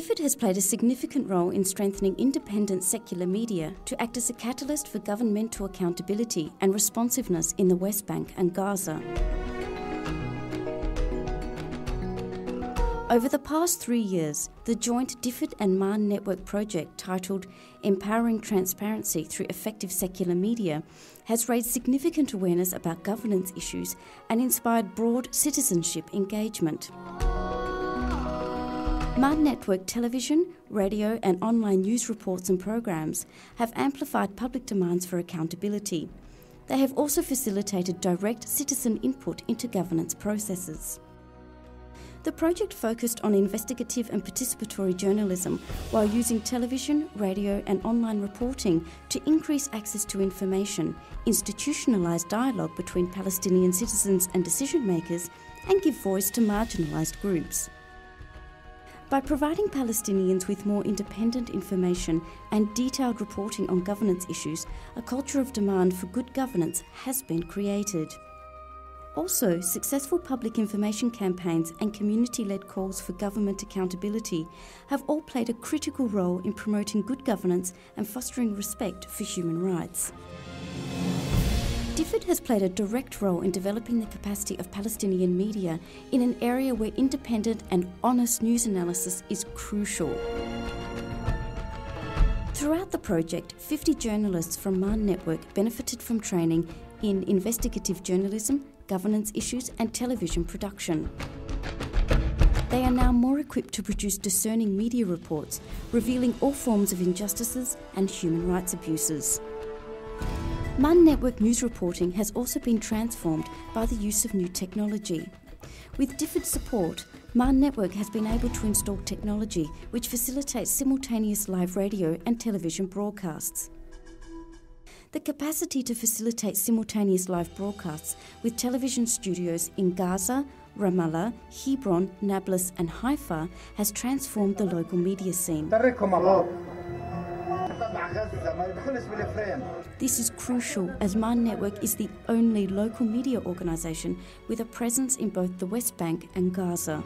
DFID has played a significant role in strengthening independent secular media to act as a catalyst for governmental accountability and responsiveness in the West Bank and Gaza. Over the past 3 years, the joint DFID and MAN network project titled Empowering Transparency Through Effective Secular Media has raised significant awareness about governance issues and inspired broad citizenship engagement. MAN network television, radio and online news reports and programs have amplified public demands for accountability. They have also facilitated direct citizen input into governance processes. The project focused on investigative and participatory journalism while using television, radio and online reporting to increase access to information, institutionalise dialogue between Palestinian citizens and decision makers, and give voice to marginalised groups. By providing Palestinians with more independent information and detailed reporting on governance issues, a culture of demand for good governance has been created. Also, successful public information campaigns and community-led calls for government accountability have all played a critical role in promoting good governance and fostering respect for human rights. DFID has played a direct role in developing the capacity of Palestinian media in an area where independent and honest news analysis is crucial. Throughout the project, 50 journalists from MAN Network benefited from training in investigative journalism, governance issues and television production. They are now more equipped to produce discerning media reports, revealing all forms of injustices and human rights abuses. MAN Network news reporting has also been transformed by the use of new technology. With DFID support, MAN Network has been able to install technology which facilitates simultaneous live radio and television broadcasts. The capacity to facilitate simultaneous live broadcasts with television studios in Gaza, Ramallah, Hebron, Nablus and Haifa has transformed the local media scene. This is crucial as MAN Network is the only local media organisation with a presence in both the West Bank and Gaza.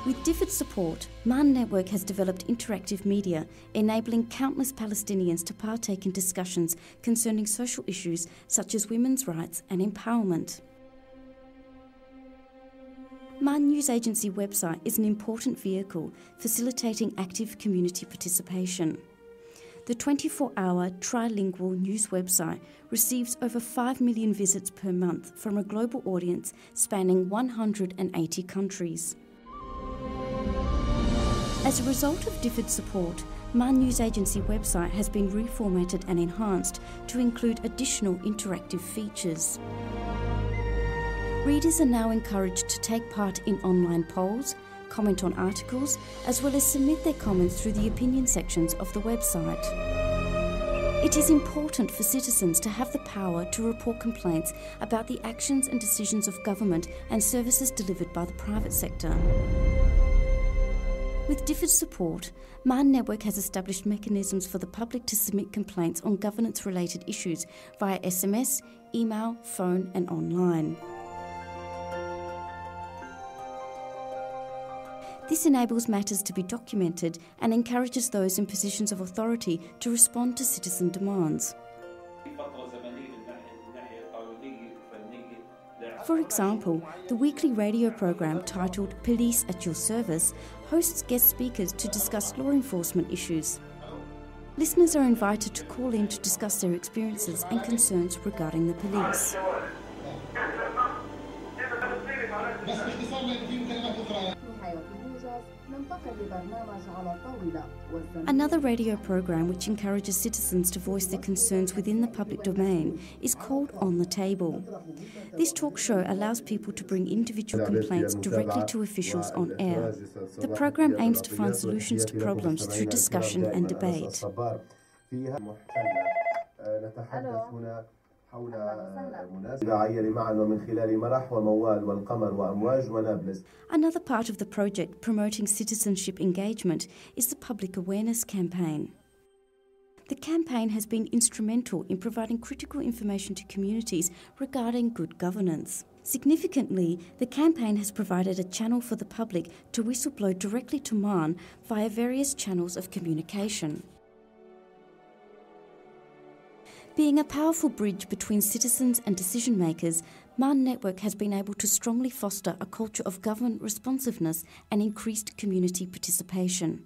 With DFID support, MAN Network has developed interactive media, enabling countless Palestinians to partake in discussions concerning social issues such as women's rights and empowerment. MAN News Agency website is an important vehicle facilitating active community participation. The 24-hour trilingual news website receives over 5 million visits per month from a global audience spanning 180 countries. As a result of DFID support, MAN News Agency website has been reformatted and enhanced to include additional interactive features. Readers are now encouraged to take part in online polls, comment on articles, as well as submit their comments through the opinion sections of the website. It is important for citizens to have the power to report complaints about the actions and decisions of government and services delivered by the private sector. With DFID support, MAN Network has established mechanisms for the public to submit complaints on governance-related issues via SMS, email, phone and online. This enables matters to be documented and encourages those in positions of authority to respond to citizen demands. For example, the weekly radio program titled Police at Your Service hosts guest speakers to discuss law enforcement issues. Listeners are invited to call in to discuss their experiences and concerns regarding the police. Another radio program which encourages citizens to voice their concerns within the public domain is called On the Table. This talk show allows people to bring individual complaints directly to officials on air. The program aims to find solutions to problems through discussion and debate. Another part of the project promoting citizenship engagement is the public awareness campaign. The campaign has been instrumental in providing critical information to communities regarding good governance. Significantly, the campaign has provided a channel for the public to whistleblow directly to MAN via various channels of communication. Being a powerful bridge between citizens and decision makers, MAN Network has been able to strongly foster a culture of government responsiveness and increased community participation.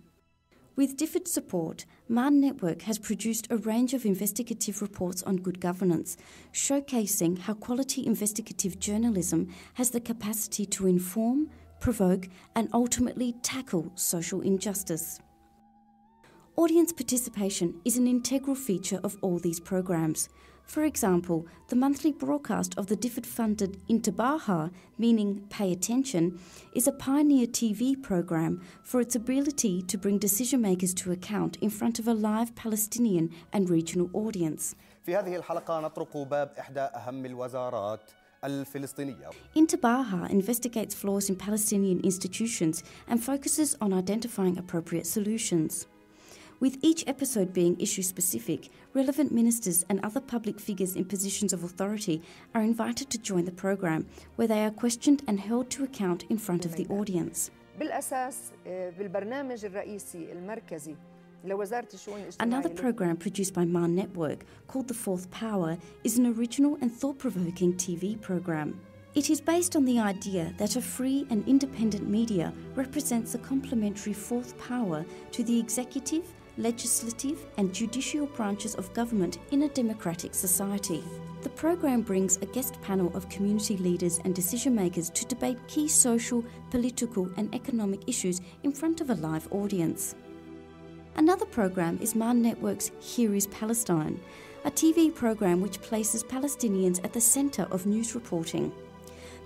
With DFID support, MAN Network has produced a range of investigative reports on good governance, showcasing how quality investigative journalism has the capacity to inform, provoke, and ultimately tackle social injustice. Audience participation is an integral feature of all these programs. For example, the monthly broadcast of the DFID-funded Intabaha, meaning Pay Attention, is a pioneer TV program for its ability to bring decision-makers to account in front of a live Palestinian and regional audience. في هذه الحلقة نطرق باب إحدى أهم الوزارات الفلسطينية. Intabaha investigates flaws in Palestinian institutions and focuses on identifying appropriate solutions. With each episode being issue-specific, relevant ministers and other public figures in positions of authority are invited to join the program, where they are questioned and held to account in front of the audience. Another program produced by MAN Network, called The Fourth Power, is an original and thought-provoking TV program. It is based on the idea that a free and independent media represents a complementary fourth power to the executive, legislative and judicial branches of government in a democratic society. The program brings a guest panel of community leaders and decision makers to debate key social, political and economic issues in front of a live audience. Another program is MAN Network's Here is Palestine, a TV program which places Palestinians at the centre of news reporting.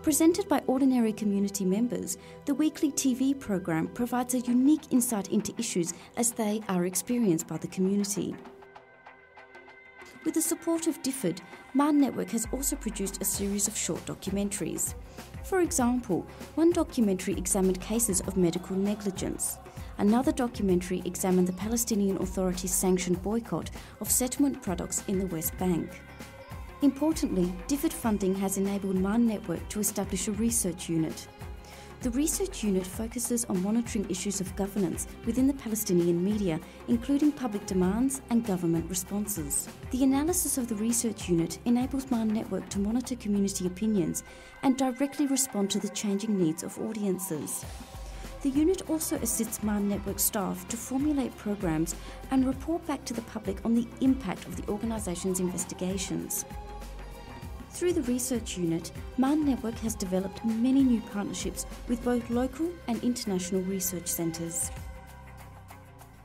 Presented by ordinary community members, the weekly TV program provides a unique insight into issues as they are experienced by the community. With the support of DFID, MAN Network has also produced a series of short documentaries. For example, one documentary examined cases of medical negligence. Another documentary examined the Palestinian Authority's sanctioned boycott of settlement products in the West Bank. Importantly, DFID funding has enabled MAN Network to establish a research unit. The research unit focuses on monitoring issues of governance within the Palestinian media, including public demands and government responses. The analysis of the research unit enables MAN Network to monitor community opinions and directly respond to the changing needs of audiences. The unit also assists MAN Network staff to formulate programs and report back to the public on the impact of the organisation's investigations. Through the research unit, MAN Network has developed many new partnerships with both local and international research centres.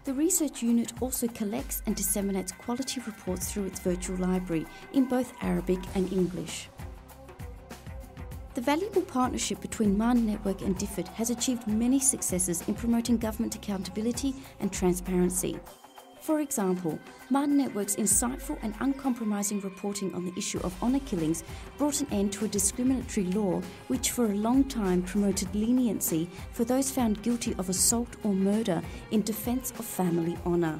The research unit also collects and disseminates quality reports through its virtual library in both Arabic and English. The valuable partnership between MAN Network and DFID has achieved many successes in promoting government accountability and transparency. For example, MAN Network's insightful and uncompromising reporting on the issue of honour killings brought an end to a discriminatory law which for a long time promoted leniency for those found guilty of assault or murder in defence of family honour.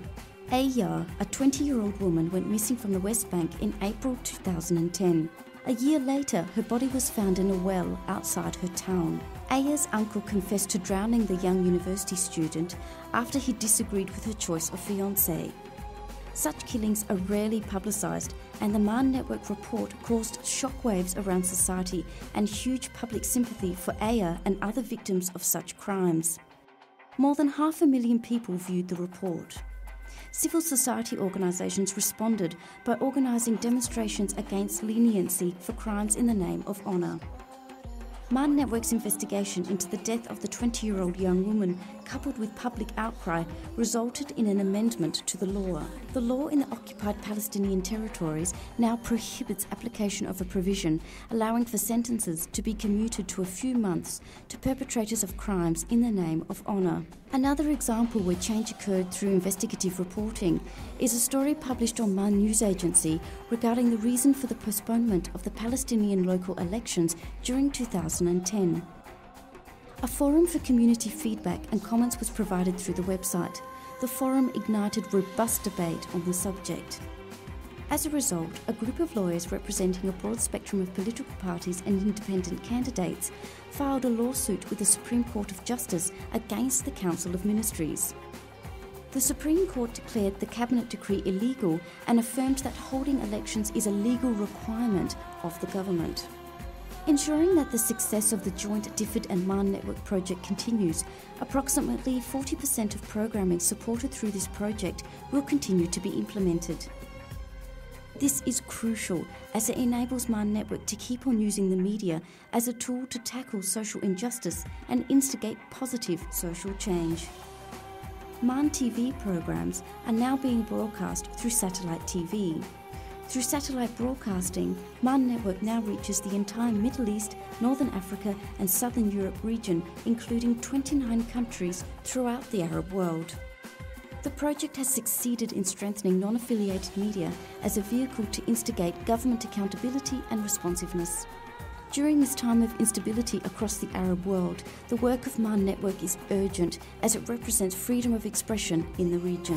Aya, a 20-year-old woman, went missing from the West Bank in April 2010. A year later, her body was found in a well outside her town. Aya's uncle confessed to drowning the young university student after he disagreed with her choice of fiancé. Such killings are rarely publicised, and the MAN Network report caused shockwaves around society and huge public sympathy for Aya and other victims of such crimes. More than 500,000 people viewed the report. Civil society organisations responded by organising demonstrations against leniency for crimes in the name of honour. MAN Network's investigation into the death of the 20-year-old young woman, coupled with public outcry, resulted in an amendment to the law. The law in the occupied Palestinian territories now prohibits application of a provision allowing for sentences to be commuted to a few months to perpetrators of crimes in the name of honour. Another example where change occurred through investigative reporting is a story published on MAN News Agency regarding the reason for the postponement of the Palestinian local elections during 2010. A forum for community feedback and comments was provided through the website. the forum ignited robust debate on the subject. As a result, a group of lawyers representing a broad spectrum of political parties and independent candidates filed a lawsuit with the Supreme Court of Justice against the Council of Ministries. The Supreme Court declared the Cabinet decree illegal and affirmed that holding elections is a legal requirement of the government. Ensuring that the success of the joint DFID and MAN network project continues, approximately 40% of programming supported through this project will continue to be implemented. This is crucial as it enables MAN network to keep on using the media as a tool to tackle social injustice and instigate positive social change. MAN TV programs are now being broadcast through satellite TV. Through satellite broadcasting, MAN network now reaches the entire Middle East, Northern Africa and Southern Europe region, including 29 countries throughout the Arab world. The project has succeeded in strengthening non-affiliated media as a vehicle to instigate government accountability and responsiveness. During this time of instability across the Arab world, the work of MAN network is urgent as it represents freedom of expression in the region.